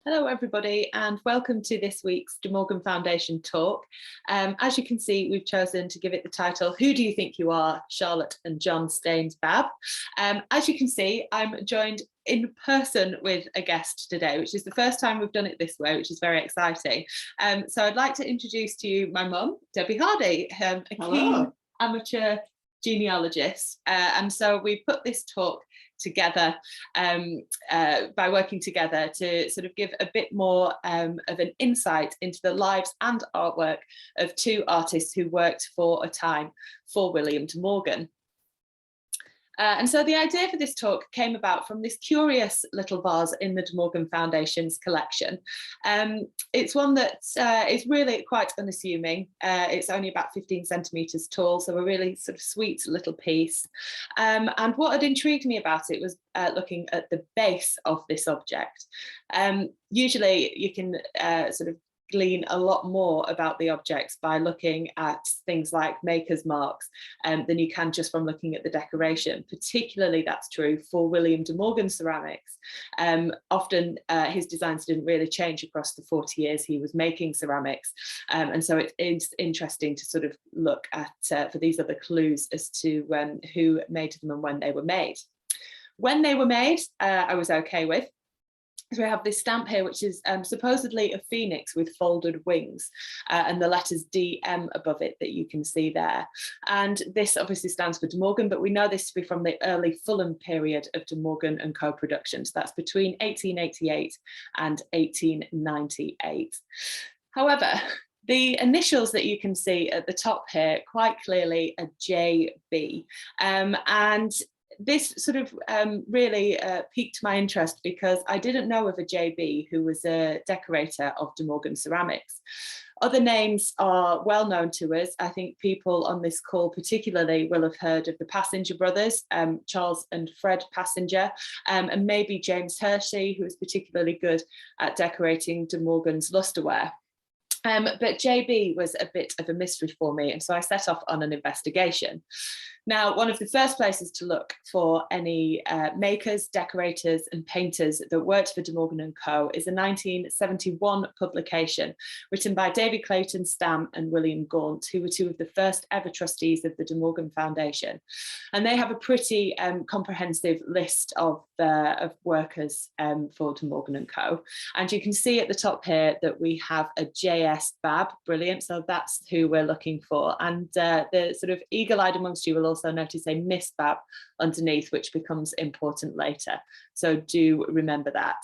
Hello everybody and welcome to this week's De Morgan Foundation talk. As you can see, we've chosen to give it the title, Who Do You Think You Are, Charlotte and John Staines Babb. As you can see, I'm joined in person with a guest today, which is the first time we've done it this way, which is very exciting. So I'd like to introduce to you my mum, Debbie Hardy, a keen amateur genealogist. And so we put this talk together by working together to sort of give a bit more of an insight into the lives and artwork of two artists who worked for a time for William de Morgan. And so the idea for this talk came about from this curious little vase in the De Morgan Foundation's collection. It's one that is really quite unassuming. It's only about 15 centimetres tall, so a really sort of sweet little piece. And what had intrigued me about it was looking at the base of this object. Usually you can sort of glean a lot more about the objects by looking at things like maker's marks than you can just from looking at the decoration. Particularly that's true for William de Morgan ceramics. Often his designs didn't really change across the 40 years he was making ceramics, and so it is interesting to sort of look at for these other clues as to who made them and when they were made. When they were made, I was okay with. So we have this stamp here, which is supposedly a phoenix with folded wings and the letters DM above it that you can see there. And this obviously stands for De Morgan, but we know this to be from the early Fulham period of De Morgan and Co production. So that's between 1888 and 1898. However, the initials that you can see at the top here quite clearly are JB. And this sort of really piqued my interest because I didn't know of a JB who was a decorator of De Morgan ceramics. Other names are well known to us. I think people on this call particularly will have heard of the Passenger brothers, Charles and Fred Passenger, and maybe James Hershey, who was particularly good at decorating De Morgan's lustreware. But JB was a bit of a mystery for me, and so I set off on an investigation. Now, one of the first places to look for any makers, decorators and painters that worked for De Morgan & Co. is a 1971 publication written by David Clayton Stam and William Gaunt, who were two of the first ever trustees of the De Morgan Foundation. And they have a pretty comprehensive list of workers for De Morgan & Co. And you can see at the top here that we have a JS Babb, brilliant, so that's who we're looking for. And the sort of eagle-eyed amongst you will also notice a Miss Babb underneath, which becomes important later. So do remember that.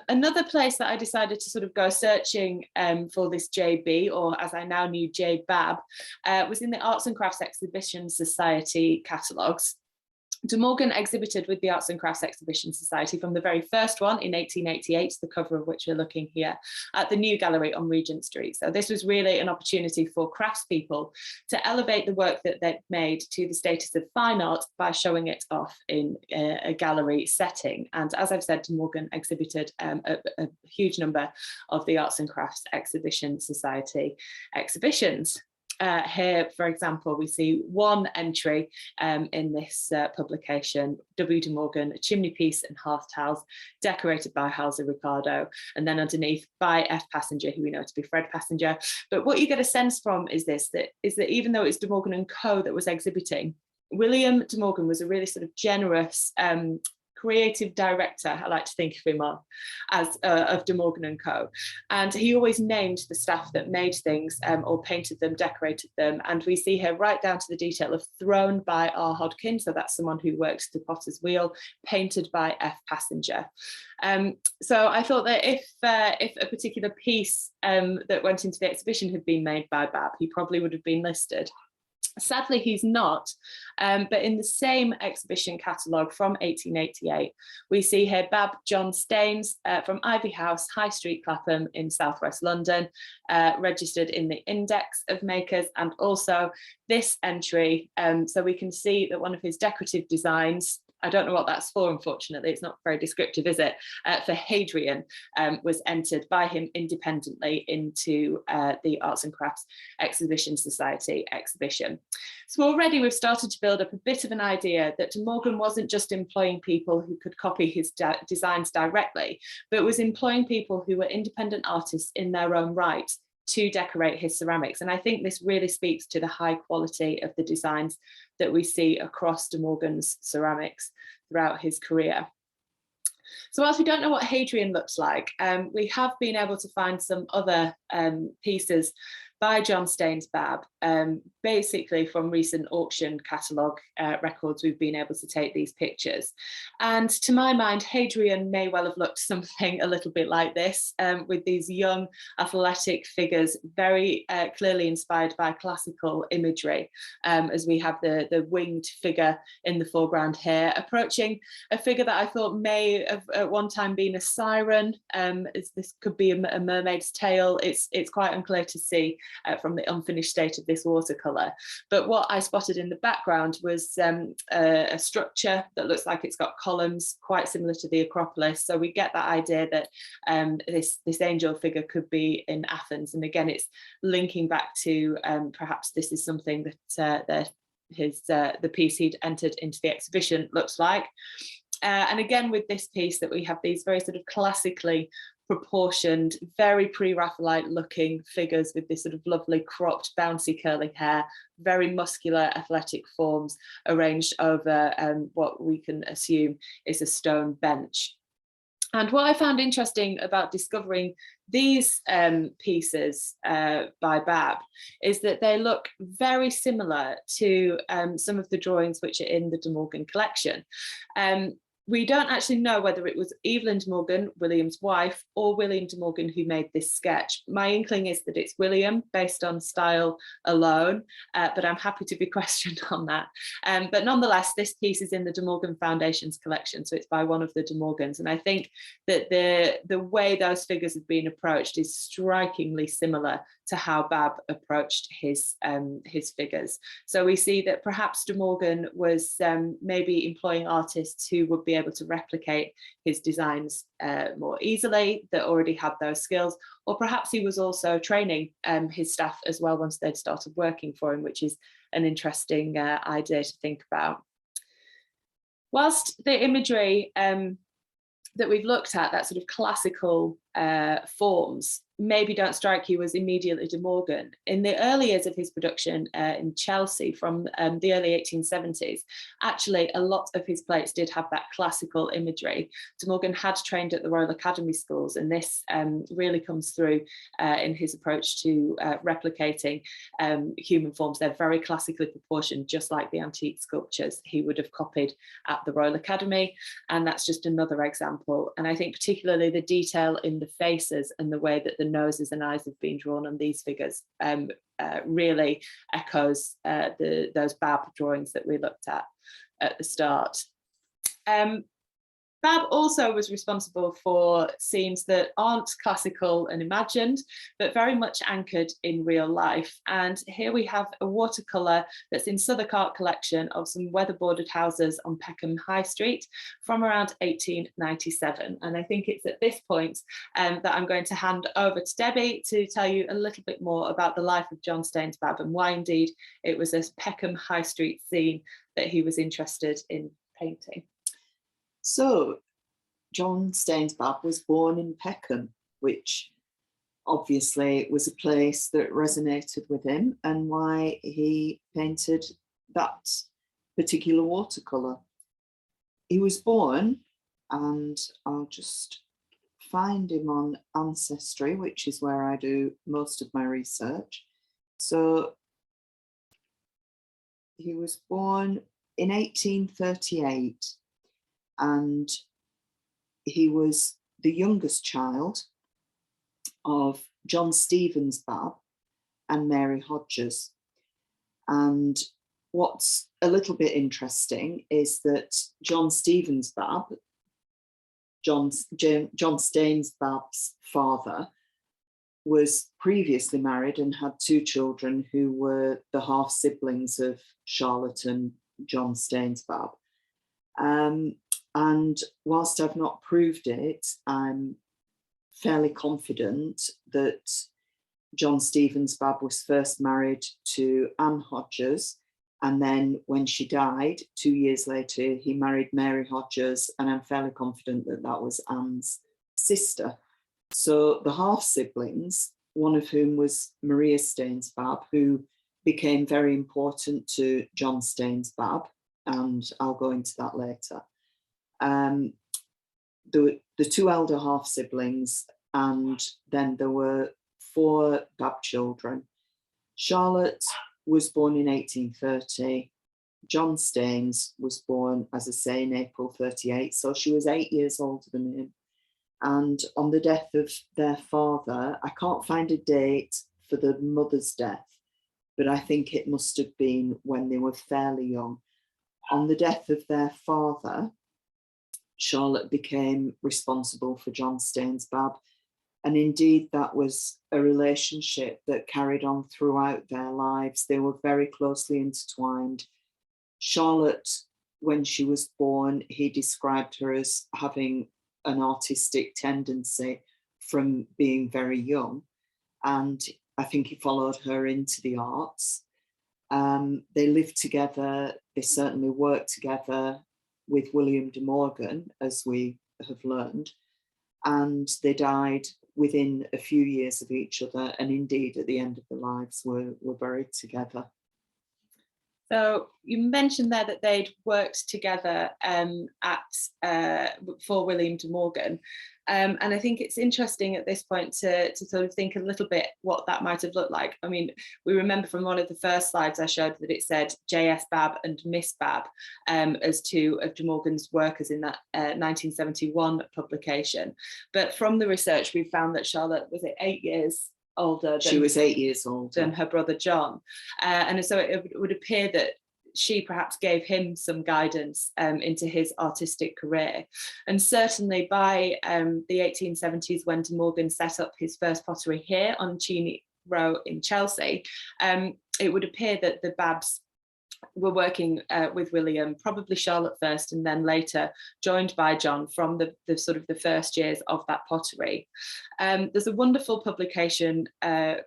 Another place that I decided to sort of go searching for this JB, or as I now knew, J Babb, was in the Arts and Crafts Exhibition Society catalogues. De Morgan exhibited with the Arts and Crafts Exhibition Society from the very first one in 1888, the cover of which we're looking here, at the New Gallery on Regent Street. So this was really an opportunity for craftspeople to elevate the work that they'd made to the status of fine art by showing it off in a gallery setting. And as I've said, De Morgan exhibited a huge number of the Arts and Crafts Exhibition Society exhibitions. Here, for example, we see one entry in this publication, W. De Morgan, a chimney piece and hearth tiles decorated by Hauser Ricardo, and then underneath by F. Passenger, who we know to be Fred Passenger. But what you get a sense from is that even though it's De Morgan & Co. that was exhibiting, William de Morgan was a really sort of generous creative director, I like to think of him as of De Morgan & Co. And he always named the staff that made things or painted them, decorated them. And we see here right down to the detail of thrown by R. Hodkin, so that's someone who worked the potter's wheel, painted by F. Passenger. So I thought that if a particular piece that went into the exhibition had been made by Babb, he probably would have been listed. Sadly, he's not, but in the same exhibition catalogue from 1888, we see here Babb John Staines from Ivy House, High Street, Clapham in southwest London, registered in the Index of Makers, and also this entry. So we can see that one of his decorative designs I don't know what that's for, unfortunately, it's not very descriptive, is it? For Hadrian, was entered by him independently into the Arts and Crafts Exhibition Society exhibition. So already we've started to build up a bit of an idea that De Morgan wasn't just employing people who could copy his designs directly, but was employing people who were independent artists in their own right to decorate his ceramics. And I think this really speaks to the high quality of the designs that we see across De Morgan's ceramics throughout his career. So whilst we don't know what Hadrian looks like, we have been able to find some other pieces by John Staines Babb, basically from recent auction catalogue records, we've been able to take these pictures. And to my mind, Hadrian may well have looked something a little bit like this, with these young athletic figures, very clearly inspired by classical imagery, as we have the winged figure in the foreground here, approaching a figure that I thought may have at one time been a siren. This could be a mermaid's tail. It's quite unclear to see from the unfinished state of this watercolour. But what I spotted in the background was a structure that looks like it's got columns, quite similar to the Acropolis. So we get that idea that this angel figure could be in Athens. And again, it's linking back to perhaps this is something that the piece he'd entered into the exhibition looks like. And again, with this piece, that we have these very sort of classically proportioned, very pre-Raphaelite looking figures with this sort of lovely cropped, bouncy curling hair, very muscular athletic forms arranged over what we can assume is a stone bench. And what I found interesting about discovering these pieces by Babb is that they look very similar to some of the drawings which are in the De Morgan collection. We don't actually know whether it was Evelyn De Morgan, William's wife, or William De Morgan who made this sketch. My inkling is that it's William, based on style alone, but I'm happy to be questioned on that. But nonetheless, this piece is in the De Morgan Foundation's collection, so it's by one of the De Morgans. And I think that the way those figures have been approached is strikingly similar to how Babb approached his figures. So we see that perhaps De Morgan was maybe employing artists who would be able to replicate his designs more easily, that already had those skills, or perhaps he was also training his staff as well once they'd started working for him, which is an interesting idea to think about. Whilst the imagery that we've looked at, that sort of classical forms, maybe don't strike you as immediately De Morgan. In the early years of his production in Chelsea from the early 1870s, actually a lot of his plates did have that classical imagery. De Morgan had trained at the Royal Academy schools, and this really comes through in his approach to replicating human forms. They're very classically proportioned, just like the antique sculptures he would have copied at the Royal Academy. And that's just another example. And I think particularly the detail in the faces and the way that the noses and eyes have been drawn on these figures really echoes those Babb drawings that we looked at the start. Babb also was responsible for scenes that aren't classical and imagined, but very much anchored in real life. And here we have a watercolour that's in Southwark Art Collection of some weatherboarded houses on Peckham High Street from around 1897. And I think it's at this point that I'm going to hand over to Debbie to tell you a little bit more about the life of John Staines Babb and why indeed it was a Peckham High Street scene that he was interested in painting. So, John Staines Babb was born in Peckham, which obviously was a place that resonated with him and why he painted that particular watercolour. He was born, and I'll just find him on Ancestry, which is where I do most of my research. So, he was born in 1838. And he was the youngest child of John Stevens Babb and Mary Hodges. And what's a little bit interesting is that John Stevens Babb, John Staines Babb's father, was previously married and had two children who were the half siblings of Charlotte and John Staines Babb. And whilst I've not proved it, I'm fairly confident that John Stevens Babb was first married to Anne Hodges, and then when she died 2 years later, he married Mary Hodges, and I'm fairly confident that that was Anne's sister. So the half siblings, one of whom was Maria Staines Babb, who became very important to John Staines Babb, and I'll go into that later. The two elder half siblings, and then there were 4 Babb children. Charlotte was born in 1830. John Staines was born, as I say, in April 38, so she was 8 years older than him. And on the death of their father, I can't find a date for the mother's death, but I think it must have been when they were fairly young. On the death of their father, Charlotte became responsible for John Staines Babb. And indeed, that was a relationship that carried on throughout their lives. They were very closely intertwined. Charlotte, when she was born, he described her as having an artistic tendency from being very young. And I think he followed her into the arts. They lived together, they certainly worked together with William de Morgan, as we have learned, and they died within a few years of each other, and indeed at the end of their lives were buried together. So you mentioned there that they'd worked together for William de Morgan. And I think it's interesting at this point to sort of think a little bit what that might have looked like. I mean, we remember from one of the first slides I showed that it said J.S. Babb and Miss Babb as 2 of de Morgan's workers in that 1971 publication. But from the research, we found that Charlotte was 8 years older. She was 8 years older than her brother John. And so it would appear that she perhaps gave him some guidance into his artistic career. And certainly by the 1870s, when de Morgan set up his first pottery here on Cheney Row in Chelsea, it would appear that the Babbs were working with William, probably Charlotte first, and then later joined by John from the sort of the first years of that pottery. There's a wonderful publication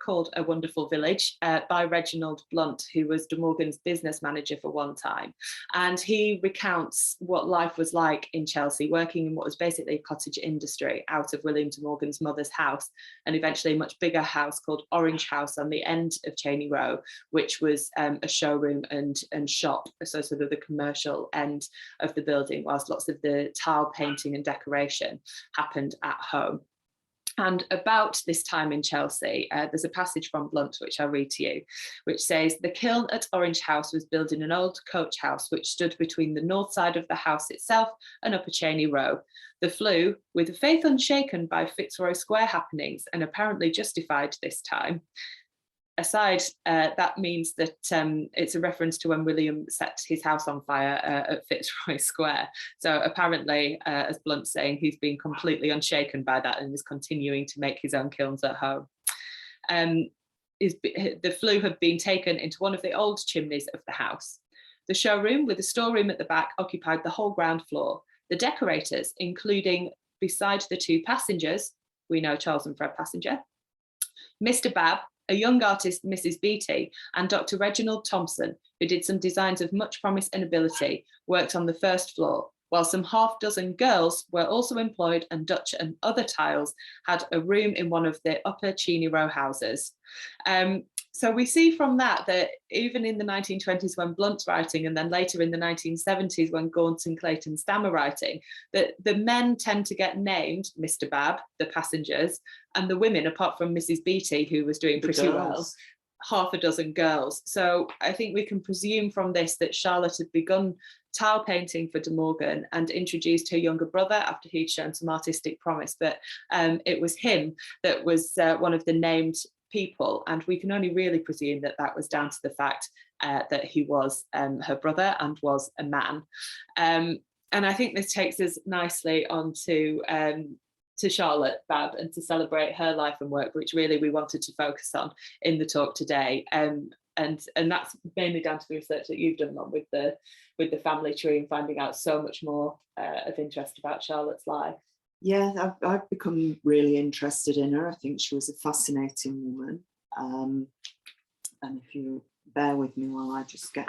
called A Wonderful Village by Reginald Blunt, who was de Morgan's business manager for one time. And he recounts what life was like in Chelsea, working in what was basically a cottage industry out of William de Morgan's mother's house, and eventually a much bigger house called Orange House on the end of Cheney Row, which was a showroom and shop, so sort of the commercial end of the building, whilst lots of the tile painting and decoration happened at home. And about this time in Chelsea, there's a passage from Blunt, which I'll read to you, which says, "The kiln at Orange House was built in an old coach house which stood between the north side of the house itself and Upper Cheney Row. The flue, with a faith unshaken by Fitzroy Square happenings and apparently justified this time." Aside, that means that it's a reference to when William set his house on fire at Fitzroy Square. So apparently, as Blunt's saying, he's been completely unshaken by that and is continuing to make his own kilns at home. The flue had been taken into one of the old chimneys of the house. The showroom, with a storeroom at the back, occupied the whole ground floor. The decorators, including, beside the 2 passengers, we know Charles and Fred Passenger, Mr. Babb, a young artist, Mrs. Beattie, and Dr. Reginald Thompson, who did some designs of much promise and ability, worked on the first floor, while some half-dozen girls were also employed, and Dutch and other tiles had a room in one of the Upper Cheney Row houses. So we see from that even in the 1920s when Blunt's writing, and then later in the 1970s when Gaunt and Clayton Stam are writing, that the men tend to get named Mr. Babb, the passengers, and the women, apart from Mrs. Beattie, who was doing pretty well, half a dozen girls. So I think we can presume from this that Charlotte had begun tile painting for de Morgan and introduced her younger brother after he'd shown some artistic promise, but it was him that was one of the named people, and we can only really presume that that was down to the fact that he was her brother and was a man. And I think this takes us nicely on to Charlotte Babb and to celebrate her life and work, which really we wanted to focus on in the talk today. and that's mainly down to the research that you've done, Mum, with the family tree and finding out so much more of interest about Charlotte's life. Yeah, I've become really interested in her. I think she was a fascinating woman. And if you bear with me while I just get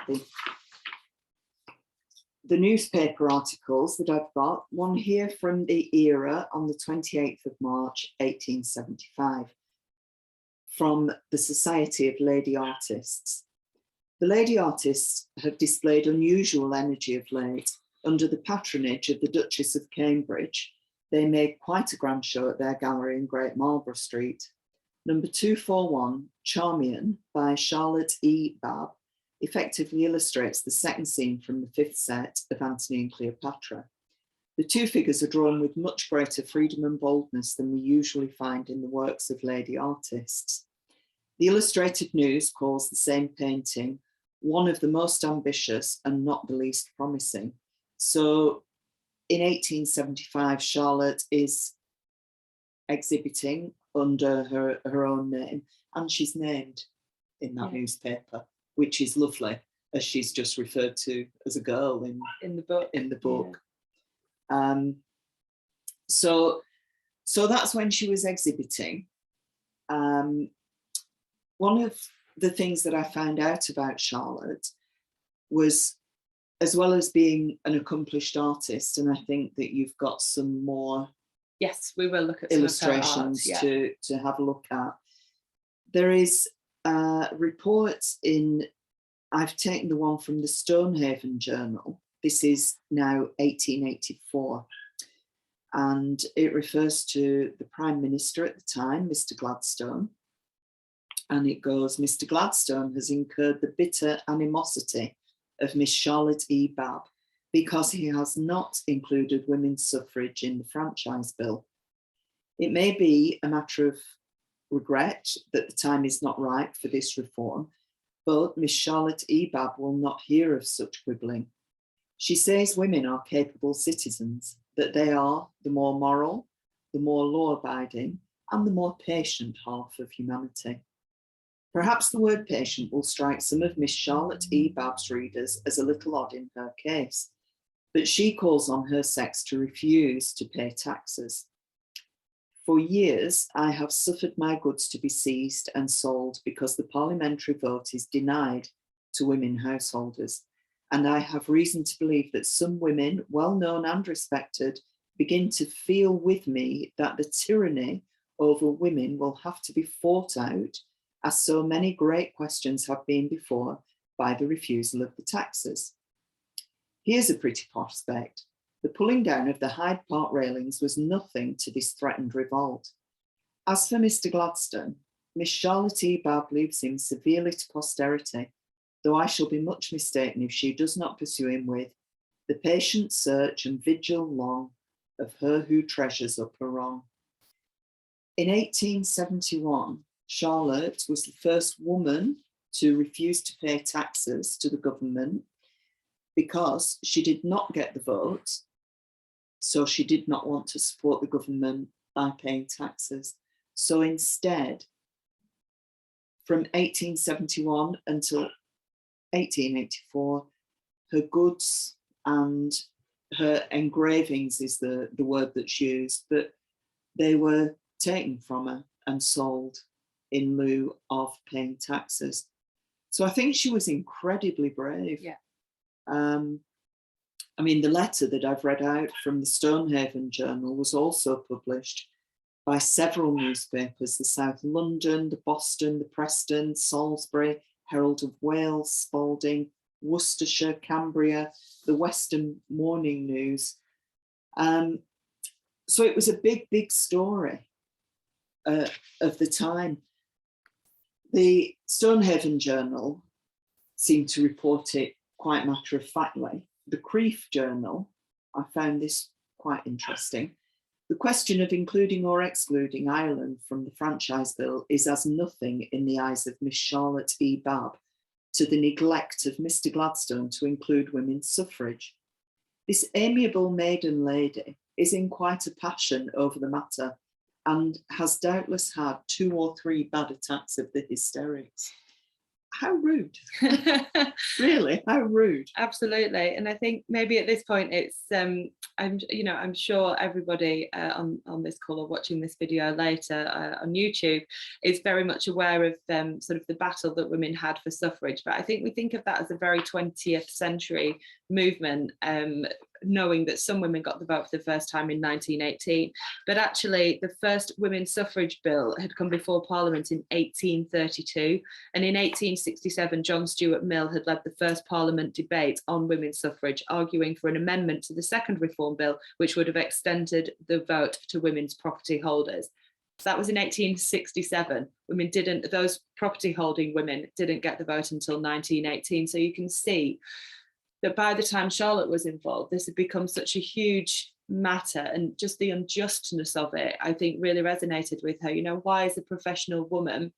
the newspaper articles that I've got, one here from the Era on the 28th of March, 1875, from the Society of Lady Artists. The lady artists have displayed unusual energy of late. Under the patronage of the Duchess of Cambridge, they made quite a grand show at their gallery in Great Marlborough Street. Number 241, Charmian, by Charlotte E. Babb, effectively illustrates the second scene from the fifth set of Antony and Cleopatra. The two figures are drawn with much greater freedom and boldness than we usually find in the works of lady artists. The Illustrated News calls the same painting one of the most ambitious and not the least promising. So in 1875, Charlotte is exhibiting under her own name, and she's named in that newspaper, which is lovely, as she's just referred to as a girl in the book. Yeah. So that's when she was exhibiting. One of the things that I found out about Charlotte was, as well as being an accomplished artist, and I think that you've got some more. Yes, we will look at illustrations to have a look at. There is reports in, I've taken the one from the Stonehaven Journal. This is now 1884. And it refers to the Prime Minister at the time, Mr. Gladstone. And it goes, Mr. Gladstone has incurred the bitter animosity of Miss Charlotte E. Babb because he has not included women's suffrage in the franchise bill. It may be a matter of regret that the time is not ripe for this reform, but Miss Charlotte E. Babb will not hear of such quibbling. She says women are capable citizens, that they are the more moral, the more law-abiding, and the more patient half of humanity. Perhaps the word patient will strike some of Miss Charlotte E. Babb's readers as a little odd in her case, but she calls on her sex to refuse to pay taxes. For years, I have suffered my goods to be seized and sold because the parliamentary vote is denied to women householders, and I have reason to believe that some women, well known and respected, begin to feel with me that the tyranny over women will have to be fought out, as so many great questions have been before, by the refusal of the taxes. Here's a pretty prospect. The pulling down of the Hyde Park railings was nothing to this threatened revolt. As for Mr. Gladstone, Miss Charlotte E. Babb leaves him severely to posterity, though I shall be much mistaken if she does not pursue him with the patient search and vigil long of her who treasures up her wrong. In 1871, Charlotte was the first woman to refuse to pay taxes to the government because she did not get the vote, so she did not want to support the government by paying taxes. So instead, from 1871 until 1884, her goods and her engravings is the word that's used, but they were taken from her and sold in lieu of paying taxes. So I think she was incredibly brave. Yeah. I mean, the letter that I've read out from the Stonehaven Journal was also published by several newspapers, the South London, the Boston, the Preston, Salisbury, Herald of Wales, Spalding, Worcestershire, Cambria, the Western Morning News. So it was a big, big story of the time. The Stonehaven Journal seemed to report it quite matter-of-factly. The Creef Journal, I found this quite interesting. The question of including or excluding Ireland from the franchise bill is as nothing in the eyes of Miss Charlotte E. Babb to the neglect of Mr. Gladstone to include women's suffrage. This amiable maiden lady is in quite a passion over the matter and has doubtless had 2 or 3 bad attacks of the hysterics. how rude. Really, how rude. Absolutely. And I think maybe at this point it's I'm sure everybody on this call or watching this video later on YouTube is very much aware of sort of the battle that women had for suffrage, but I think we think of that as a very 20th century movement, knowing that some women got the vote for the first time in 1918, but actually the first women's suffrage bill had come before Parliament in 1832, and in 1867 John Stuart Mill had led the first Parliament debate on women's suffrage, arguing for an amendment to the second Reform Bill which would have extended the vote to women's property holders. So that was in 1867. Those property holding women didn't get the vote until 1918. So you can see that by the time Charlotte was involved, this had become such a huge matter, and just the unjustness of it, I think, really resonated with her. Why is a professional woman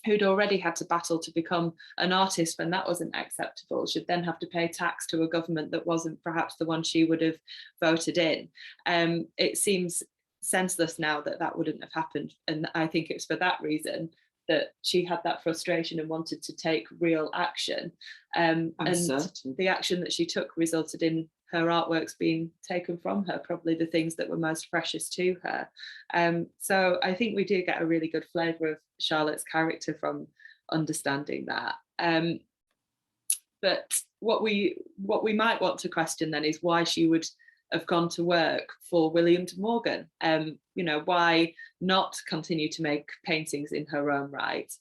who'd already had to battle to become an artist when that wasn't acceptable should then have to pay tax to a government that wasn't perhaps the one she would have voted in? It seems senseless now that that wouldn't have happened, and I think it was for that reason that she had that frustration and wanted to take real action. And the action that she took resulted in her artworks being taken from her, probably the things that were most precious to her. So I think we do get a really good flavour of Charlotte's character from understanding that. But what we might want to question then is why she would have gone to work for William de Morgan. Why not continue to make paintings in her own right?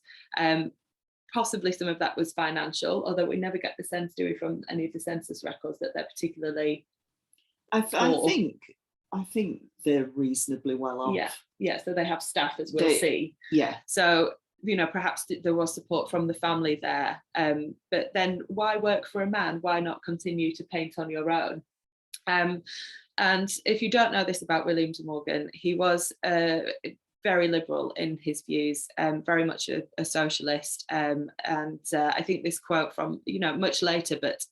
Possibly some of that was financial, although we never get the sense, do we, from any of the census records, that they're particularly I think they're reasonably well off. Yeah. So they have staff, as we'll see. Yeah. So perhaps there was support from the family there. But then why work for a man? Why not continue to paint on your own? And if you don't know this about William de Morgan, he was very liberal in his views, very much a socialist. And I think this quote from, much later, but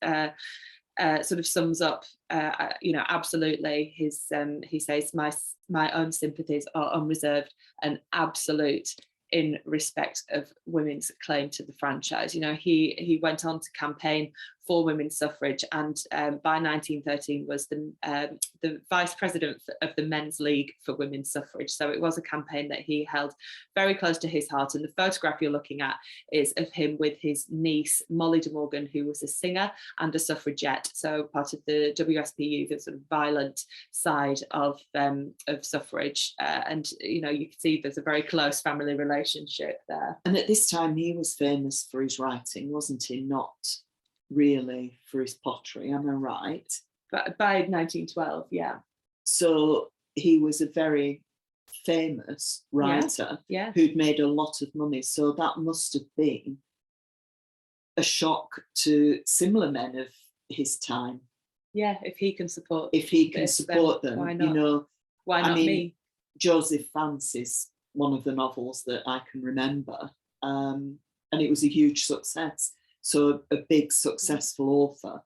sort of sums up, absolutely his, he says, my own sympathies are unreserved and absolute in respect of women's claim to the franchise. He went on to campaign for women's suffrage, and by 1913 was the vice president of the Men's League for Women's Suffrage. So it was a campaign that he held very close to his heart. And the photograph you're looking at is of him with his niece, Molly de Morgan, who was a singer and a suffragette. So part of the WSPU, the sort of violent side of suffrage. And, you can see there's a very close family relationship there. And at this time, he was famous for his writing, wasn't he? Not really for his pottery, am I right? But by 1912, yeah. So he was a very famous writer who'd made a lot of money. So that must have been a shock to similar men of his time. Yeah, if he can support them, why not? Why not me? Joseph Vance is one of the novels that I can remember, and it was a huge success. So a big successful author,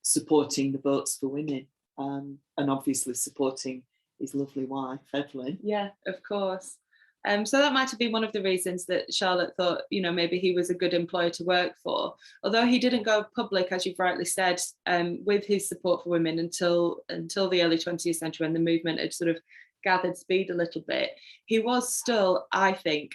supporting the Boats for Women, and obviously supporting his lovely wife, Evelyn. Yeah, of course. So that might have been one of the reasons that Charlotte thought, maybe he was a good employer to work for. Although he didn't go public, as you've rightly said, with his support for women until the early 20th century, when the movement had sort of gathered speed a little bit. He was still, I think,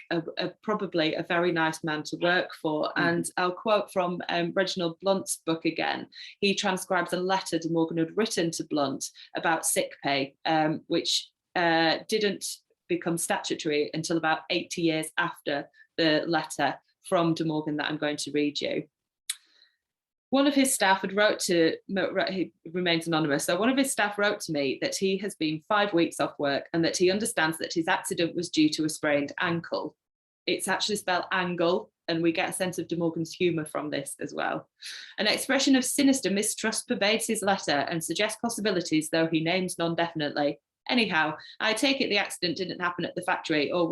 probably a very nice man to work for. Mm-hmm. And I'll quote from Reginald Blunt's book again. He transcribes a letter de Morgan had written to Blunt about sick pay, which didn't become statutory until about 80 years after the letter from de Morgan that I'm going to read you. One of his staff he remains anonymous, so one of his staff wrote to me that he has been 5 weeks off work and that he understands that his accident was due to a sprained ankle. It's actually spelled angle, and we get a sense of de Morgan's humour from this as well. An expression of sinister mistrust pervades his letter and suggests possibilities, though he names none definitely. Anyhow, I take it the accident didn't happen at the factory, or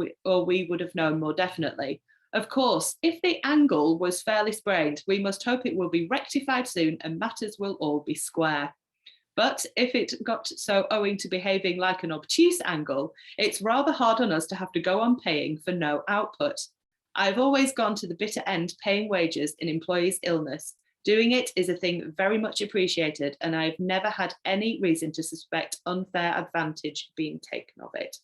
we would have known more definitely. Of course, if the angle was fairly sprained, we must hope it will be rectified soon and matters will all be square. But if it got so owing to behaving like an obtuse angle, it's rather hard on us to have to go on paying for no output. I've always gone to the bitter end paying wages in employees' illness. Doing it is a thing very much appreciated, and I've never had any reason to suspect unfair advantage being taken of it.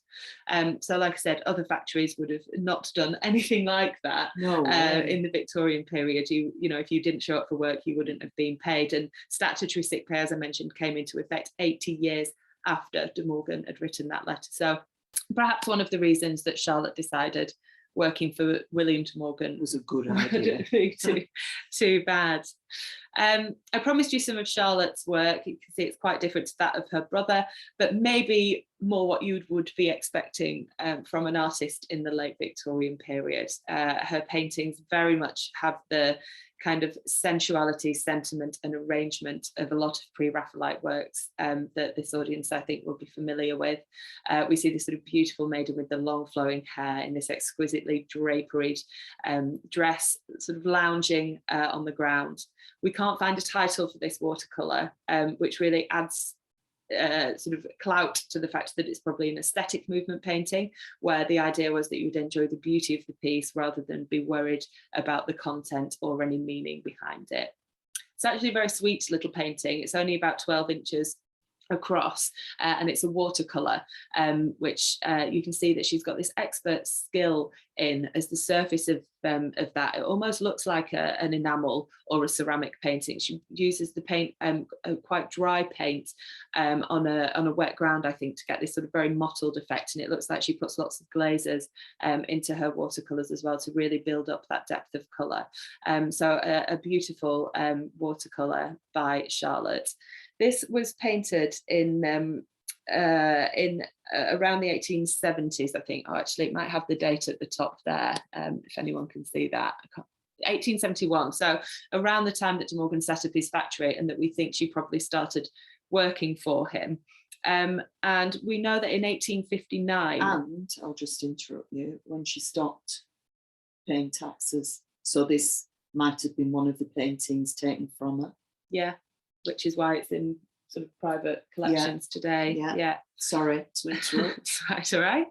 So like I said, other factories would have not done anything like that. No in the Victorian period. You know, if you didn't show up for work, you wouldn't have been paid. And statutory sick pay, as I mentioned, came into effect 80 years after De Morgan had written that letter. So perhaps one of the reasons that Charlotte decided working for William de Morgan was a good idea. wouldn't be too bad. I promised you some of Charlotte's work. You can see it's quite different to that of her brother, but maybe more what you would be expecting from an artist in the late Victorian period. Her paintings very much have the kind of sensuality, sentiment and arrangement of a lot of pre-Raphaelite works that this audience, I think, will be familiar with. We see this sort of beautiful maiden with the long flowing hair in this exquisitely draperied dress, sort of lounging on the ground. We can't find a title for this watercolour, which really adds sort of clout to the fact that it's probably an aesthetic movement painting, where the idea was that you'd enjoy the beauty of the piece rather than be worried about the content or any meaning behind it. It's actually a very sweet little painting. It's only about 12 inches across, and it's a watercolor, which you can see that she's got this expert skill in, as the surface of that, it almost looks like an enamel or a ceramic painting. She uses the paint, quite dry paint, on a wet ground, I think, to get this sort of very mottled effect, and it looks like she puts lots of glazes into her watercolors as well to really build up that depth of color. So a beautiful watercolor by Charlotte. This was painted in around the 1870s, I think. Oh, actually, it might have the date at the top there, if anyone can see that. 1871, so around the time that De Morgan set up his factory, and that we think she probably started working for him. And we know that in 1859... And, I'll just interrupt you, when she stopped paying taxes. So this might have been one of the paintings taken from her. Yeah, which is why it's in sort of private collections today. Yeah. Sorry to interrupt. All right.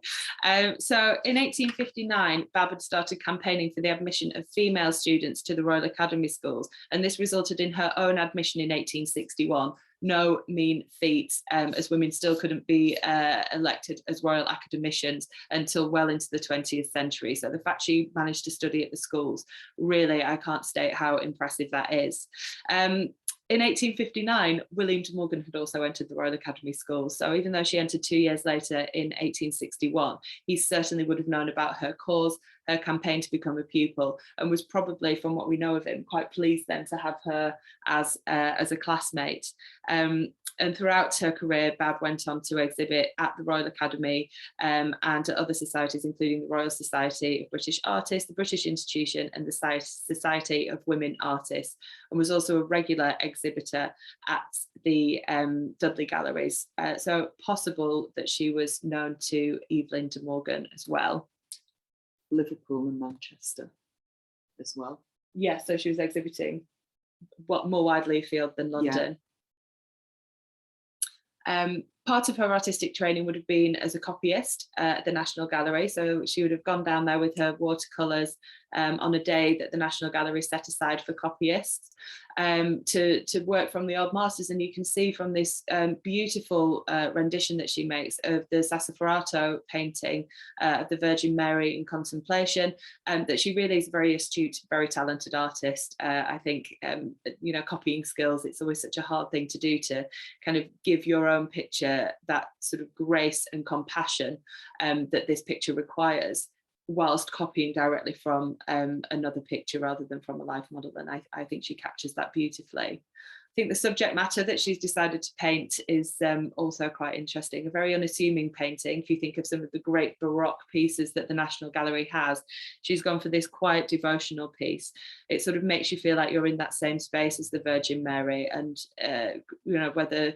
So in 1859, Babb had started campaigning for the admission of female students to the Royal Academy schools, and this resulted in her own admission in 1861. No mean feat, as women still couldn't be elected as royal academicians until well into the 20th century. So the fact she managed to study at the schools, really, I can't state how impressive that is. In 1859, William de Morgan had also entered the Royal Academy schools. So even though she entered 2 years later in 1861, he certainly would have known about her cause, her campaign to become a pupil, and was probably, from what we know of him, quite pleased then to have her as a classmate. And throughout her career, Babb went on to exhibit at the Royal Academy and at other societies, including the Royal Society of British Artists, the British Institution, and the Society of Women Artists, and was also a regular exhibitor at the Dudley Galleries. So possible that she was known to Evelyn de Morgan as well. Liverpool and Manchester as well. Yeah, so she was exhibiting more widely afield than London. Yeah. Part of her artistic training would have been as a copyist at the National Gallery. So she would have gone down there with her watercolours on a day that the National Gallery set aside for copyists to work from the old masters. And you can see from this beautiful rendition that she makes of the Sassoferrato painting of the Virgin Mary in contemplation, that she really is a very astute, very talented artist. I think, you know, copying skills, it's always such a hard thing to do, to kind of give your own picture that sort of grace and compassion that this picture requires, whilst copying directly from another picture rather than from a life model. And I think she captures that beautifully. I think the subject matter that she's decided to paint is also quite interesting. A very unassuming painting. If you think of some of the great Baroque pieces that the National Gallery has, she's gone for this quiet devotional piece. It sort of makes you feel like you're in that same space as the Virgin Mary, and you know, whether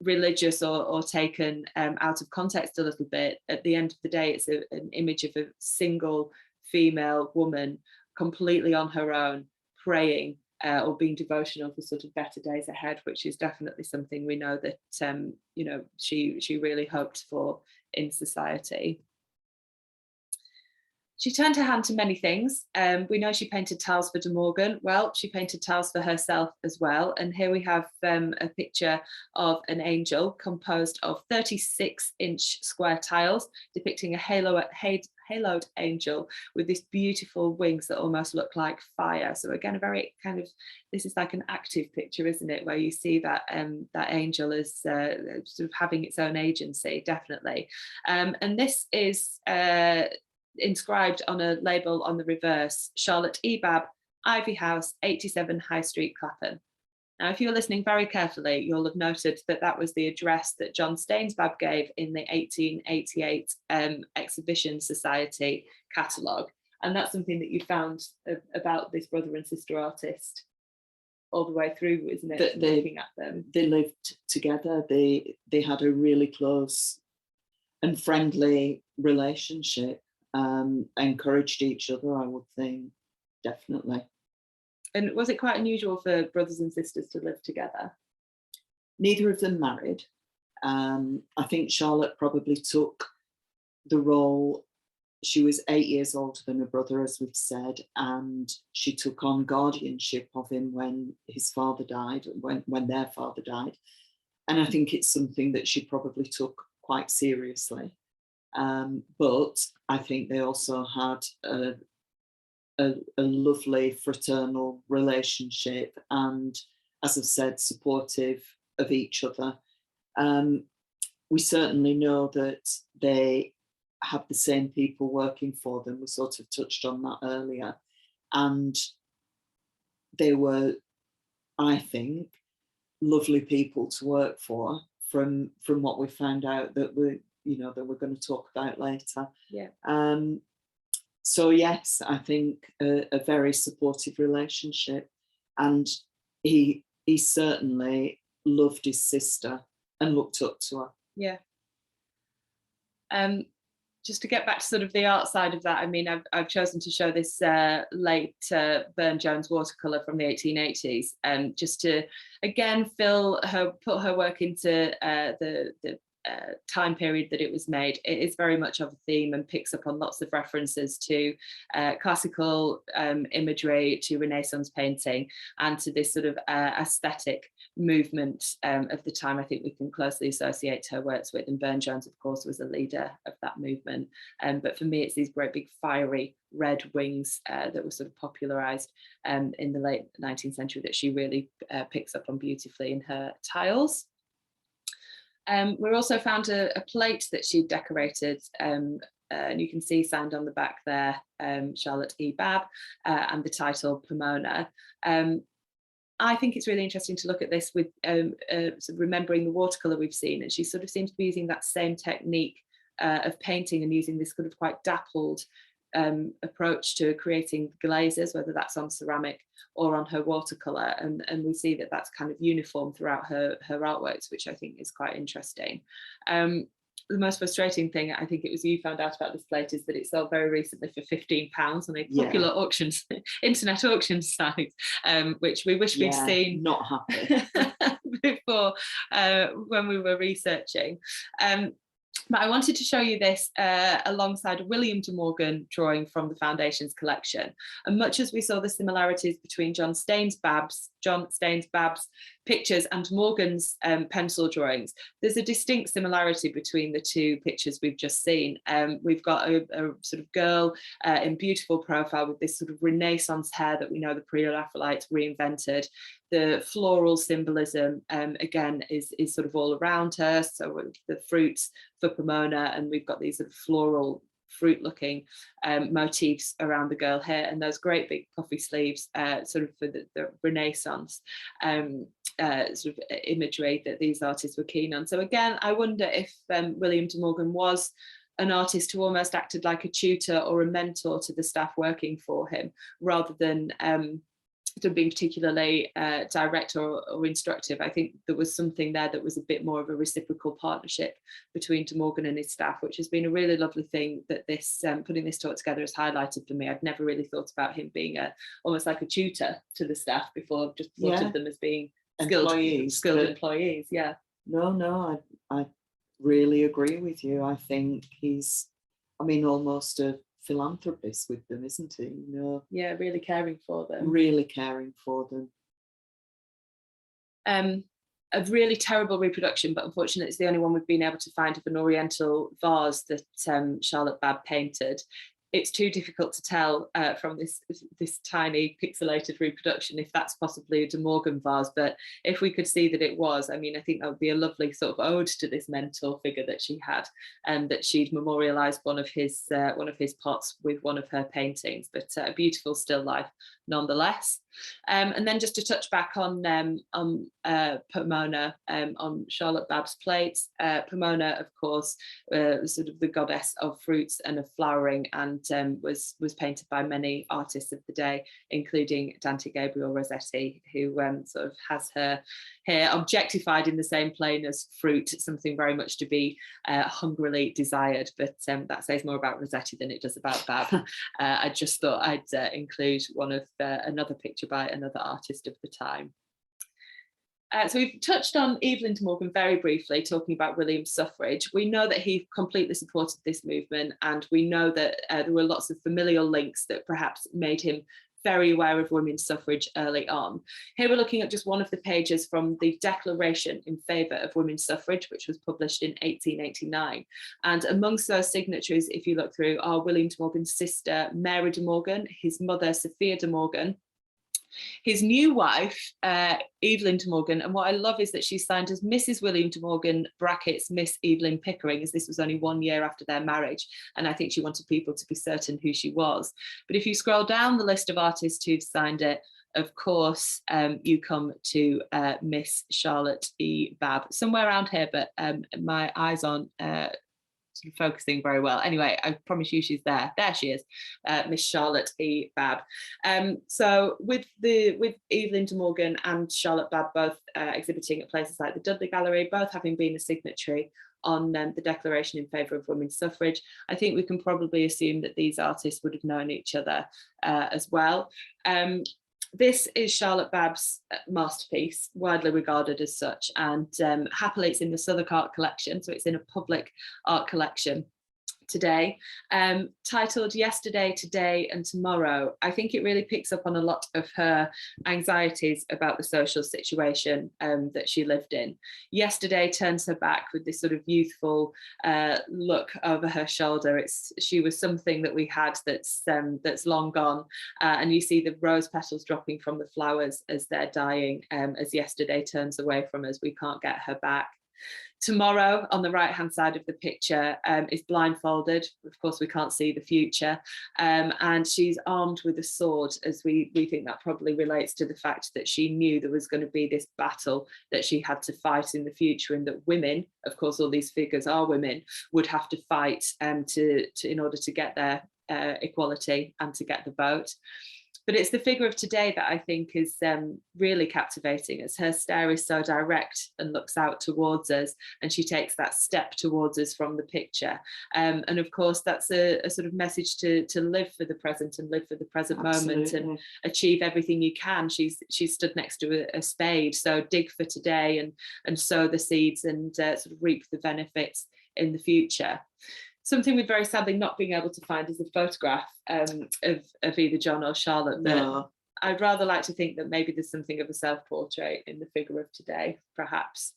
religious or taken out of context a little bit, at the end of the day, it's an image of a single female woman completely on her own, praying or being devotional for sort of better days ahead, which is definitely something we know that you know, she really hoped for in society. She turned her hand to many things. We know she painted tiles for De Morgan. Well, she painted tiles for herself as well. And here we have a picture of an angel composed of 36-inch square tiles depicting a haloed angel with this beautiful wings that almost look like fire. So again, a very kind of, this is like an active picture, isn't it, where you see that that angel is sort of having its own agency, definitely. And this is inscribed on a label on the reverse: Charlotte E. Babb, Ivy House, 87 High Street, Clapham. Now, if you're listening very carefully, you'll have noted that that was the address that John Staines Babb gave in the 1888 Exhibition Society catalogue. And that's something that you found about this brother and sister artist all the way through, isn't it? Looking at them. They lived together. They had a really close and friendly relationship. Encouraged each other, I would think, definitely. And was it quite unusual for brothers and sisters to live together? Neither of them married. I think Charlotte probably took the role. She was 8 years older than her brother, as we've said, and she took on guardianship of him when his father died, when their father died. And I think it's something that she probably took quite seriously. But I think they also had a lovely fraternal relationship, and, as I've said, supportive of each other. We certainly know that they had the same people working for them. We sort of touched on that earlier. And they were, I think, lovely people to work for, from what we found out that we're going to talk about later. Yeah. So yes, I think a very supportive relationship, and he certainly loved his sister and looked up to her. Yeah. Just to get back to sort of the art side of that, I mean, I've chosen to show this late Burne-Jones watercolour from the 1880s, just to again put her work into the time period that it was made. It is very much of a theme and picks up on lots of references to classical imagery, to Renaissance painting, and to this sort of aesthetic movement of the time. I think we can closely associate her works with, and Burne-Jones, of course, was a leader of that movement. But for me, it's these great big fiery red wings that were sort of popularised in the late 19th century that she really picks up on beautifully in her tiles. We also found a plate that she decorated, and you can see signed on the back there, Charlotte E. Babb, and the title Pomona. I think it's really interesting to look at this with sort of remembering the watercolour we've seen, and she sort of seems to be using that same technique of painting and using this sort of quite dappled approach to creating glazes, whether that's on ceramic or on her watercolour, and we see that that's kind of uniform throughout her artworks, which I think is quite interesting. The most frustrating thing, I think it was you found out about this plate, is that it sold very recently for £15 on a popular auctions, internet auction site, which we wish we'd seen. Not happy. Before when we were researching. But I wanted to show you this alongside a William De Morgan drawing from the Foundation's collection. And much as we saw the similarities between John Staines Babb's pictures and Morgan's pencil drawings, there's a distinct similarity between the two pictures we've just seen. We've got a sort of girl in beautiful profile with this sort of Renaissance hair that we know the Pre-Raphaelites reinvented. The floral symbolism, again, is sort of all around her. So the fruits for Pomona, and we've got these sort of floral fruit-looking motifs around the girl here, and those great big puffy sleeves, sort of for the Renaissance sort of imagery that these artists were keen on. So again, I wonder if William De Morgan was an artist who almost acted like a tutor or a mentor to the staff working for him, rather than being particularly direct or instructive. I think there was something there that was a bit more of a reciprocal partnership between De Morgan and his staff, which has been a really lovely thing that this putting this talk together has highlighted for me. I'd never really thought about him being almost like a tutor to the staff before. I've just thought of them as being skilled employees. Yeah. No, I really agree with you. I think he's, almost a philanthropist with them, isn't he? You know, Yeah, really caring for them. Really caring for them. A really terrible reproduction, but unfortunately it's the only one we've been able to find of an oriental vase that Charlotte Babb painted. It's too difficult to tell from this tiny pixelated reproduction if that's possibly a De Morgan vase, but if we could see that it was, I mean, I think that would be a lovely sort of ode to this mentor figure that she had, and that she'd memorialised one of his pots with one of her paintings, but a beautiful still life nonetheless. And then just to touch back on Pomona, on Charlotte Babb's plates. Pomona, of course, was sort of the goddess of fruits and of flowering, and was painted by many artists of the day, including Dante Gabriel Rossetti, who sort of has her hair objectified in the same plane as fruit, something very much to be hungrily desired. But that says more about Rossetti than it does about Babb. I just thought I'd include one of another picture by another artist of the time. So we've touched on Evelyn de Morgan very briefly, talking about William's suffrage. We know that he completely supported this movement, and we know that there were lots of familial links that perhaps made him very aware of women's suffrage early on. Here we're looking at just one of the pages from the Declaration in Favour of Women's Suffrage, which was published in 1889. And amongst those signatories, if you look through, are William de Morgan's sister, Mary de Morgan, his mother, Sophia de Morgan, his new wife, Evelyn de Morgan, and what I love is that she's signed as Mrs. William de Morgan, brackets, Miss Evelyn Pickering, as this was only 1 year after their marriage, and I think she wanted people to be certain who she was. But if you scroll down the list of artists who've signed it, of course, you come to Miss Charlotte E. Babb, somewhere around here, but my eyes aren't sort of focusing very well. Anyway, I promise you she's there. There she is, Miss Charlotte E. Babb. So with Evelyn de Morgan and Charlotte Babb both exhibiting at places like the Dudley Gallery, both having been a signatory on the Declaration in Favour of Women's Suffrage, I think we can probably assume that these artists would have known each other as well. This is Charlotte Babb's masterpiece, widely regarded as such, and happily it's in the Southwark Art Collection, so it's in a public art collection today, titled Yesterday, Today and Tomorrow. I think it really picks up on a lot of her anxieties about the social situation that she lived in. Yesterday turns her back with this sort of youthful look over her shoulder. She was something that we had that's long gone, and you see the rose petals dropping from the flowers as they're dying, as yesterday turns away from us. We can't get her back. Tomorrow, on the right hand side of the picture, is blindfolded. Of course, we can't see the future, and she's armed with a sword, as we think that probably relates to the fact that she knew there was going to be this battle that she had to fight in the future, and that women, of course all these figures are women, would have to fight in order to get their equality and to get the vote. But it's the figure of today that I think is really captivating, as her stare is so direct and looks out towards us, and she takes that step towards us from the picture. And of course, that's a sort of message to live for the present and live for the present moment and achieve everything you can. She's stood next to a spade, so dig for today and sow the seeds and sort of reap the benefits in the future. Something we're very sadly not being able to find is a photograph of either John or Charlotte. But no. I'd rather like to think that maybe there's something of a self-portrait in the figure of today, perhaps.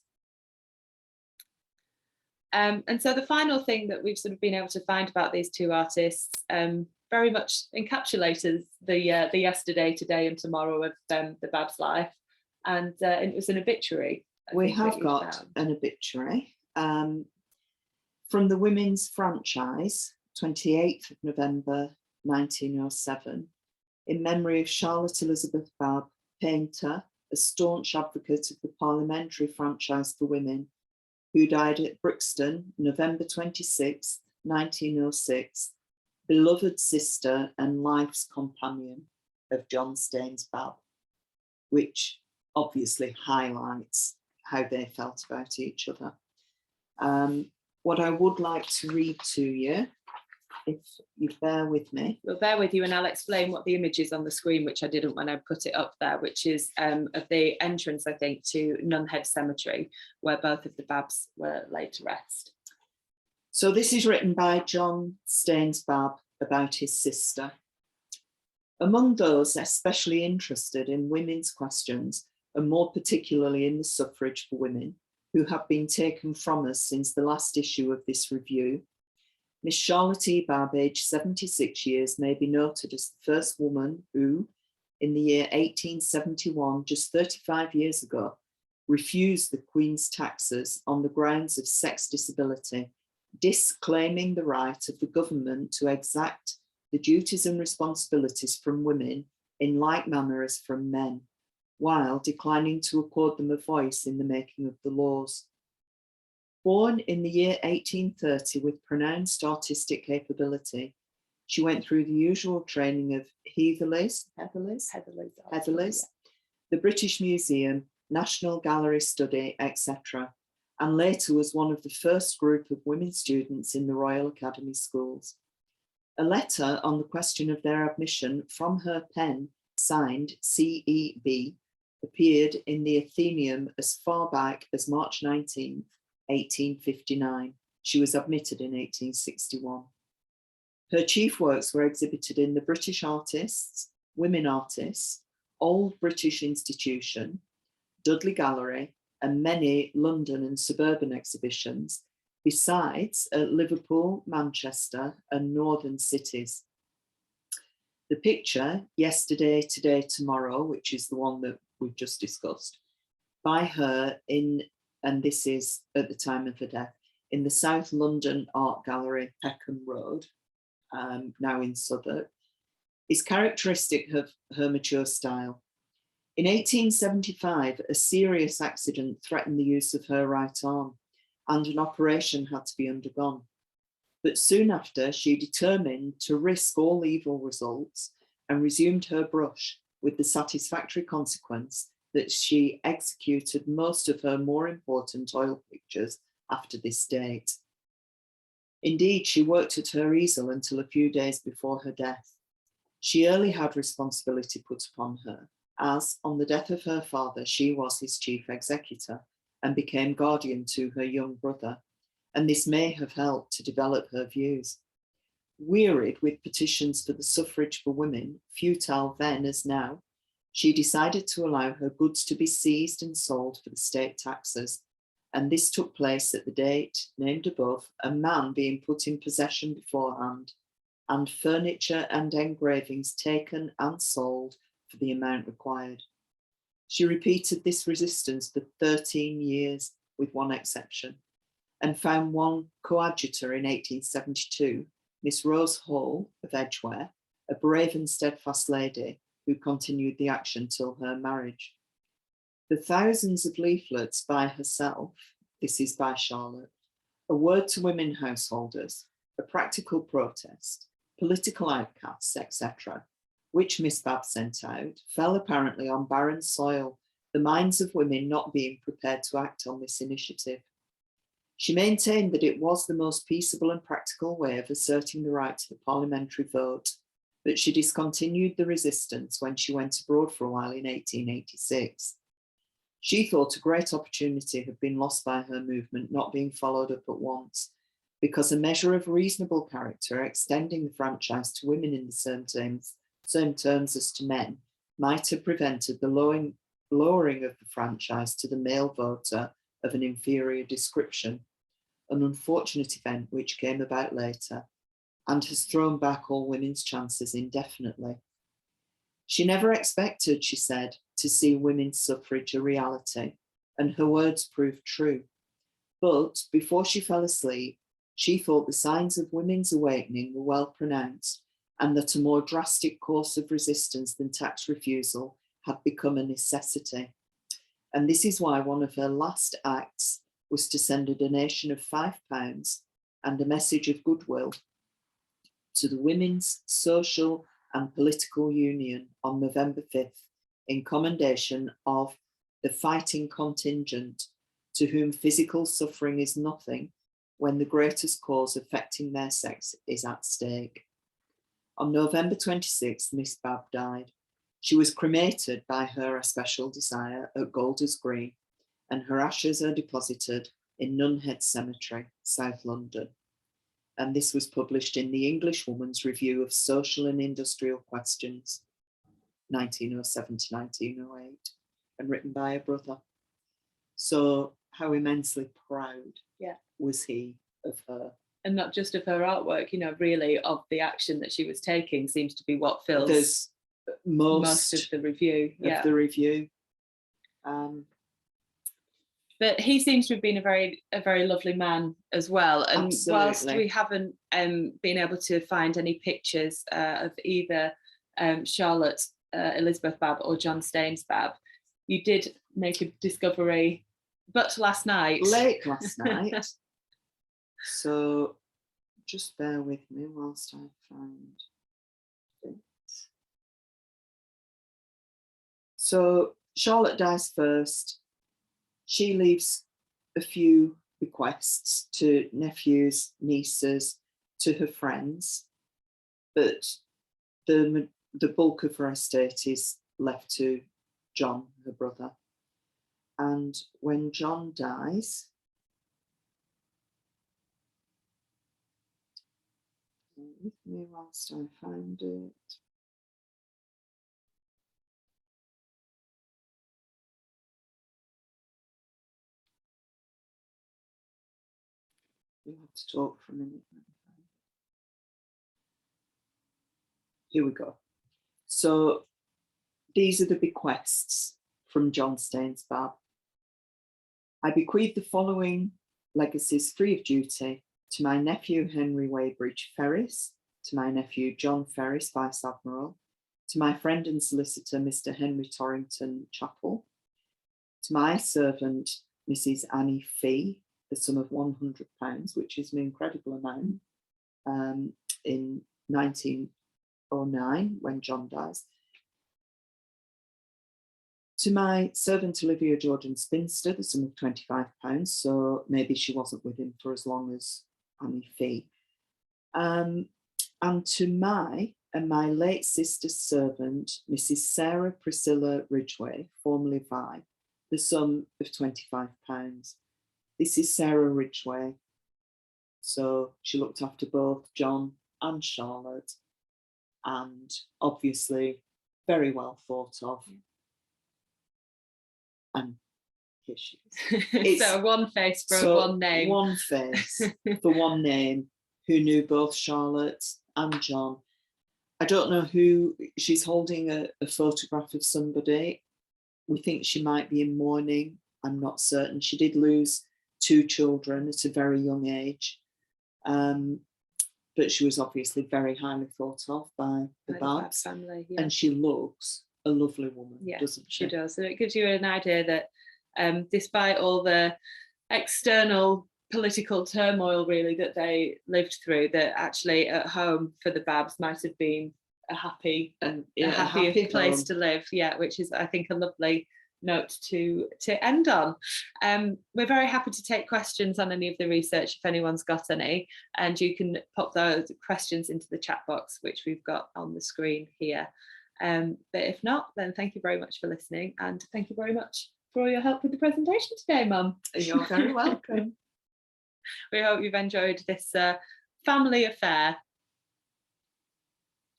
And so the final thing that we've sort of been able to find about these two artists very much encapsulates the yesterday, today and tomorrow of the Babb's life. And it was an obituary. We have got an obituary. From the Women's Franchise, 28th of November 1907, in memory of Charlotte Elizabeth Babb, painter, a staunch advocate of the parliamentary franchise for women, who died at Brixton, November 26, 1906, beloved sister and life's companion of John Staines Babb, which obviously highlights how they felt about each other. What I would like to read to you, if you bear with me. We'll bear with you, and I'll explain what the image is on the screen, which I didn't when I put it up there, which is of the entrance, I think, to Nunhead Cemetery, where both of the Babbs were laid to rest. So this is written by John Staines Babb, about his sister. Among those especially interested in women's questions, and more particularly in the suffrage for women, who have been taken from us since the last issue of this review, Miss Charlotte E. Babb, aged 76 years, may be noted as the first woman who, in the year 1871, just 35 years ago, refused the Queen's taxes on the grounds of sex disability, disclaiming the right of the government to exact the duties and responsibilities from women in like manner as from men, while declining to accord them a voice in the making of the laws. Born in the year 1830 with pronounced artistic capability, she went through the usual training of Heatherley's, the British Museum, National Gallery Study, etc., and later was one of the first group of women students in the Royal Academy schools. A letter on the question of their admission from her pen, signed CEB, appeared in the Athenaeum as far back as March 19, 1859. She was admitted in 1861. Her chief works were exhibited in the British Artists, Women Artists, Old British Institution, Dudley Gallery, and many London and suburban exhibitions, besides at Liverpool, Manchester, and northern cities. The picture, Yesterday, Today, Tomorrow, which is the one that we've just discussed, by her in, and this is at the time of her death, in the South London Art Gallery, Peckham Road, now in Southwark, is characteristic of her mature style. In 1875, a serious accident threatened the use of her right arm, and an operation had to be undergone. But soon after, she determined to risk all evil results and resumed her brush, with the satisfactory consequence that she executed most of her more important oil pictures after this date. Indeed, she worked at her easel until a few days before her death. She early had responsibility put upon her, as on the death of her father, she was his chief executor and became guardian to her young brother, and this may have helped to develop her views. Wearied with petitions for the suffrage for women, futile then as now, she decided to allow her goods to be seized and sold for the state taxes, and this took place at the date named above, a man being put in possession beforehand, and furniture and engravings taken and sold for the amount required. She repeated this resistance for 13 years, with one exception, and found one coadjutor in 1872, Miss Rose Hall of Edgware, a brave and steadfast lady who continued the action till her marriage. The thousands of leaflets by herself, this is by Charlotte, a word to women householders, a practical protest, political outcasts, etc., which Miss Babb sent out, fell apparently on barren soil, the minds of women not being prepared to act on this initiative. She maintained that it was the most peaceable and practical way of asserting the right to the parliamentary vote, but she discontinued the resistance when she went abroad for a while in 1886. She thought a great opportunity had been lost by her movement not being followed up at once, because a measure of reasonable character extending the franchise to women in the same terms as to men might have prevented the lowering of the franchise to the male voter of an inferior description, an unfortunate event which came about later and has thrown back all women's chances indefinitely. She never expected, she said, to see women's suffrage a reality, and her words proved true. But before she fell asleep, she thought the signs of women's awakening were well pronounced, and that a more drastic course of resistance than tax refusal had become a necessity. And this is why one of her last acts was to send a donation of £5 and a message of goodwill to the Women's Social and Political Union on November 5th, in commendation of the fighting contingent, to whom physical suffering is nothing when the greatest cause affecting their sex is at stake. On November 26th, Miss Babb died. She was cremated by her especial desire at Golders Green, and her ashes are deposited in Nunhead Cemetery, South London. And this was published in the English Woman's Review of Social and Industrial Questions, 1907 to 1908, and written by her brother. So how immensely proud was he of her. And not just of her artwork, you know, really of the action that she was taking seems to be what fills most of the review. Of the review. But he seems to have been a very lovely man as well. And Absolutely. whilst we haven't been able to find any pictures of either Charlotte Elizabeth Babb or John Staines Babb, you did make a discovery, but last night. Late last night. So just bear with me whilst I find it. So Charlotte dies first. She leaves a few bequests to nephews, nieces, to her friends, but the bulk of her estate is left to John, her brother. And when John dies, with me whilst I find it. You'll have to talk for a minute. Here we go. So these are the bequests from John Staines Babb. I bequeath the following legacies free of duty to my nephew Henry Weybridge Ferris, to my nephew John Ferris, Vice Admiral, to my friend and solicitor Mr. Henry Torrington Chappell, to my servant Mrs. Annie Fee, the sum of £100, which is an incredible amount, in 1909 when John dies. To my servant Olivia Jordan Spinster, the sum of £25, so maybe she wasn't with him for as long as Annie Fee. And to my late sister's servant, Mrs. Sarah Priscilla Ridgway, formerly Vi, the sum of £25. This is Sarah Ridgway. So she looked after both John and Charlotte, and obviously very well thought of. And here she is. So one face for one name. One face for one name, who knew both Charlotte and John. I don't know who, she's holding a photograph of somebody. We think she might be in mourning. I'm not certain. She did lose 2 children at a very young age. But she was obviously very highly thought of by the Babbs family. Yeah. And she looks a lovely woman, doesn't she? She does. So it gives you an idea that despite all the external political turmoil really that they lived through, that actually at home for the Babbs might have been a happy place home to live. Yeah, which is I think a lovely note to end on. We're very happy to take questions on any of the research if anyone's got any, and you can pop those questions into the chat box which we've got on the screen here. But if not, then thank you very much for listening, and thank you very much for all your help with the presentation today, Mum. You're very welcome. We hope you've enjoyed this family affair.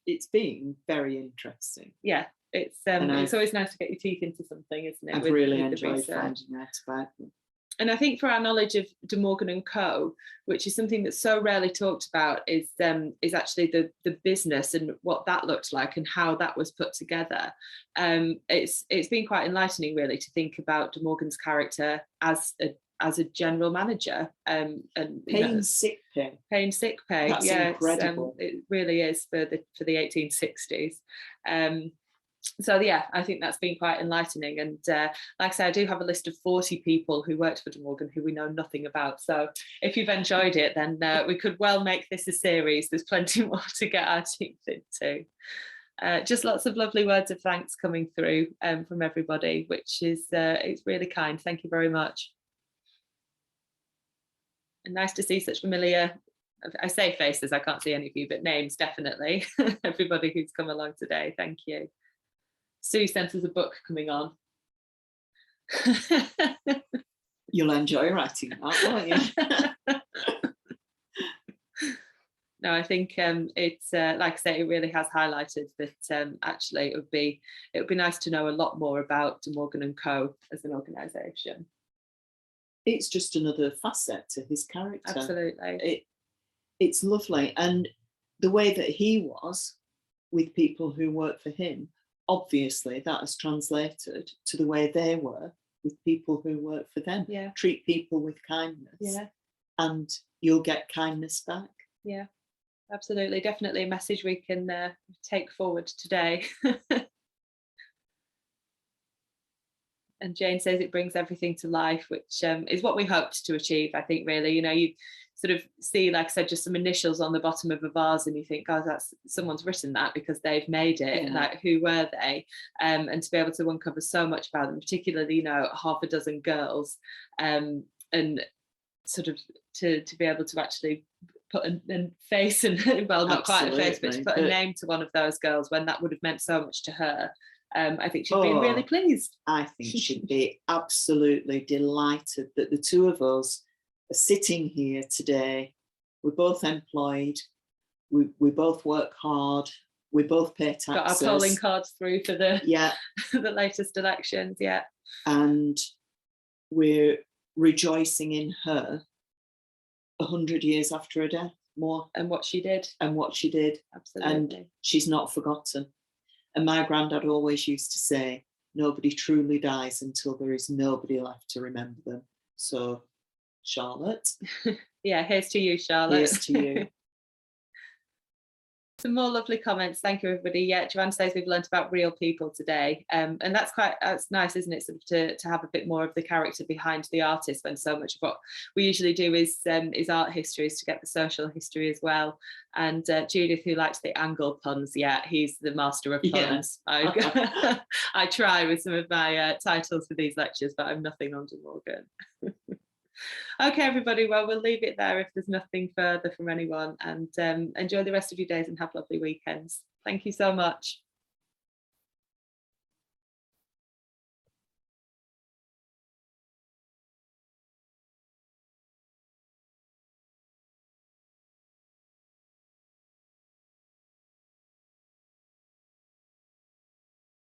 It's been very interesting. Yeah, it's always nice to get your teeth into something, isn't it? I've really enjoyed finding out about them. And I think for our knowledge of De Morgan and Co., which is something that's so rarely talked about, is actually the business and what that looked like and how that was put together. It's been quite enlightening, really, to think about De Morgan's character as a general manager, and paying sick pay. Paying sick pay. That's incredible. It really is for the 1860s. So yeah, I think that's been quite enlightening. And like I say, I do have a list of 40 people who worked for De Morgan who we know nothing about. So if you've enjoyed it, then we could well make this a series. There's plenty more to get our teeth into. Just lots of lovely words of thanks coming through from everybody, which is it's really kind. Thank you very much. And nice to see such familiar, I say faces, I can't see any of you, but names definitely. Everybody who's come along today, thank you. Sue sent us a book coming on. You'll enjoy writing that, won't you? no, I think it's like I say, it really has highlighted that actually it would be nice to know a lot more about De Morgan and Co. as an organisation. It's just another facet to his character. Absolutely. It's lovely. And the way that he was with people who work for him, obviously that has translated to the way they were with people who work for them. Yeah. Treat people with kindness. Yeah. And you'll get kindness back. Yeah, absolutely. Definitely a message we can take forward today. And Jane says it brings everything to life, which is what we hoped to achieve, I think, really. You know, you sort of see, like I said, just some initials on the bottom of a vase and you think, oh, that's someone's written that because they've made it. Yeah. Like, who were they? And to be able to uncover so much about them, particularly, you know, half a dozen girls, and sort of to be able to actually put a face and, well, not quite a face, but to put a name to one of those girls when that would have meant so much to her. I think she'd be really pleased. I think she'd be absolutely delighted that the two of us are sitting here today. We're both employed. We both work hard. We both pay taxes. Got our polling cards through for the yeah the latest elections. Yeah, and we're rejoicing in her 100 years after her death, more, and what she did. Absolutely. And she's not forgotten. And my granddad always used to say, nobody truly dies until there is nobody left to remember them. So, Charlotte. Yeah, here's to you, Charlotte. Here's to you. Some more lovely comments. Thank you, everybody. Yeah, Joanne says we've learnt about real people today. And that's nice, isn't it? Sort of to have a bit more of the character behind the artist, when so much of what we usually do is art history, is to get the social history as well. And Judith, who likes the angle puns, yeah, he's the master of puns. Yeah. I try with some of my titles for these lectures, but I'm nothing on De Morgan. Okay, everybody, well, we'll leave it there if there's nothing further from anyone, and enjoy the rest of your days and have lovely weekends. Thank you so much.